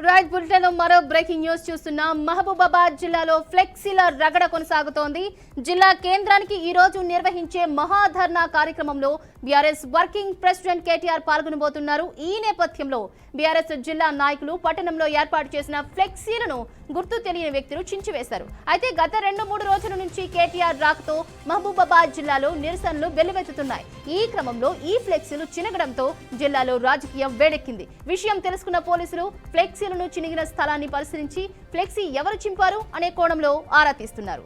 Right bulletin లో మరో breaking news చూస్తున్నాం. మహబూబాబాద్ జిల్లాలో ఫ్లెక్సీల రగడ కొనసాగుతోంది. జిల్లా కేంద్రానికి ఈ రోజు నిర్వహించే మహాధర్నా కార్యక్రమంలో బీఆర్ఎస్ వర్కింగ్ ప్రెసిడెంట్ కేటీఆర్ పాల్గొనబోతున్నారు. ఈ నేపథ్యంలో బీఆర్ఎస్ జిల్లా నాయకులు పట్టణంలో ఏర్పాటు చేసిన ఫ్లెక్సీలను గుర్తు తెలియని వ్యక్తులు చించివేశారు. అయితే గత 2-3 రోజుల నుంచి కేటీఆర్ రాకతో మహబూబాబాద్ జిల్లాలో నిరసనలు వెల్లువెత్తుతున్నాయి. ఈ క్రమంలో ఈ ఫ్లెక్సీలు చినగడంతో జిల్లాలో రాజకీయం వేడెక్కింది. విషయం తెలుసుకున్న పోలీసులు ఫ్లెక్సీలను చినిగిన స్థలాన్ని పరిశీలించి ఫ్లెక్సీ ఎవరు చింపారు అనే కోణంలో ఆరా తీస్తున్నారు.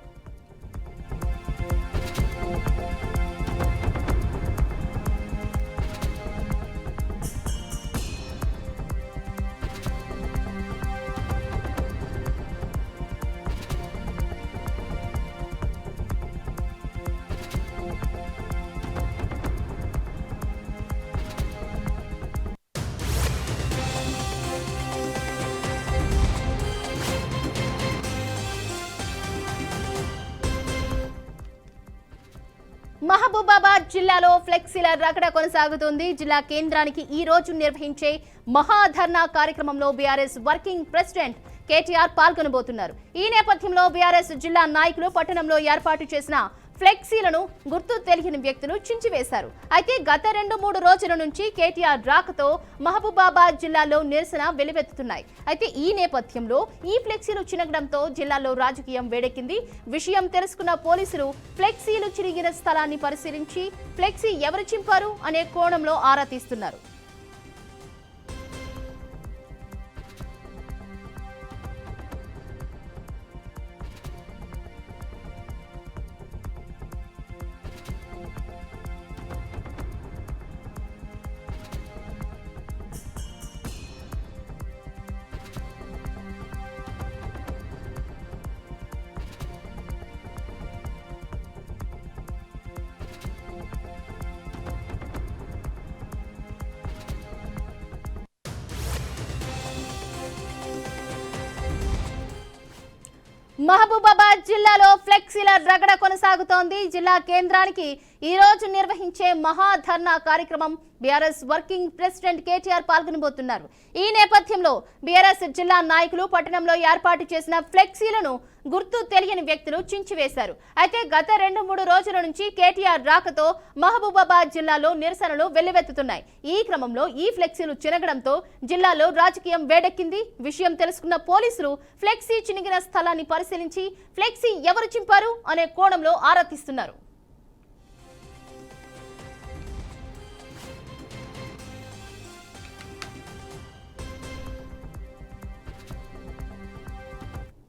మహబూబాబాద్ జిల్లాలో ఫ్లెక్సీల రగడ కొనసాగుతుంది. జిల్లా కేంద్రానికి ఈ రోజు నిర్వహించే మహాధర్నా కార్యక్రమంలో బీఆర్ఎస్ వర్కింగ్ ప్రెసిడెంట్ కేటీఆర్ పాల్గొనబోతున్నారు. ఈ నేపథ్యంలో బీఆర్ఎస్ జిల్లా నాయకులు పట్టణంలో ఏర్పాటు చేసిన ఫ్లెక్సీలను గుర్తు తెలియని వ్యక్తులు చించివేశారు. అయితే గత 2-3 రోజుల నుంచి కేటీఆర్ రాకతో మహబూబాబాద్ జిల్లాలో నిరసన వెలువెత్తుతున్నాయి. అయితే ఈ నేపథ్యంలో ఈ ఫ్లెక్సీలు చినగడంతో జిల్లాలో రాజకీయం వేడెక్కింది. విషయం తెలుసుకున్న పోలీసులు ఫ్లెక్సీలు చిరిగిన స్థలాన్ని పరిశీలించి ఫ్లెక్సీ ఎవరు చింపారు అనే కోణంలో ఆరా తీస్తున్నారు. మహబూబాబాద్ జిల్లాలో ఫ్లెక్సీల రగడ కొనసాగుతోంది. జిల్లా కేంద్రానికి ఈ రోజు నిర్వహించే మహాధర్నా కార్యక్రమం బీఆర్ఎస్ వర్కింగ్ ప్రెసిడెంట్ కేటీఆర్ పాల్గొనబోతున్నారు. ఈ నేపథ్యంలో బీఆర్ఎస్ జిల్లా నాయకులు పట్టణంలో ఏర్పాటు చేసిన ఫ్లెక్సీలను గుర్తు తెలియని వ్యక్తులు చించివేశారు. అయితే గత 2-3 రోజుల నుంచి కేటీఆర్ రాకతో మహబూబాబాద్ జిల్లాలో నిరసనలు వెల్లువెత్తుతున్నాయి. ఈ క్రమంలో ఈ ఫ్లెక్సీలు చినగడంతో జిల్లాలో రాజకీయం వేడెక్కింది. విషయం తెలుసుకున్న పోలీసులు ఫ్లెక్సీ చినిగిన స్థలాన్ని పరిశీలించి ఫ్లెక్సీ ఎవరు చింపారు అనే కోణంలో ఆరా తీస్తున్నారు.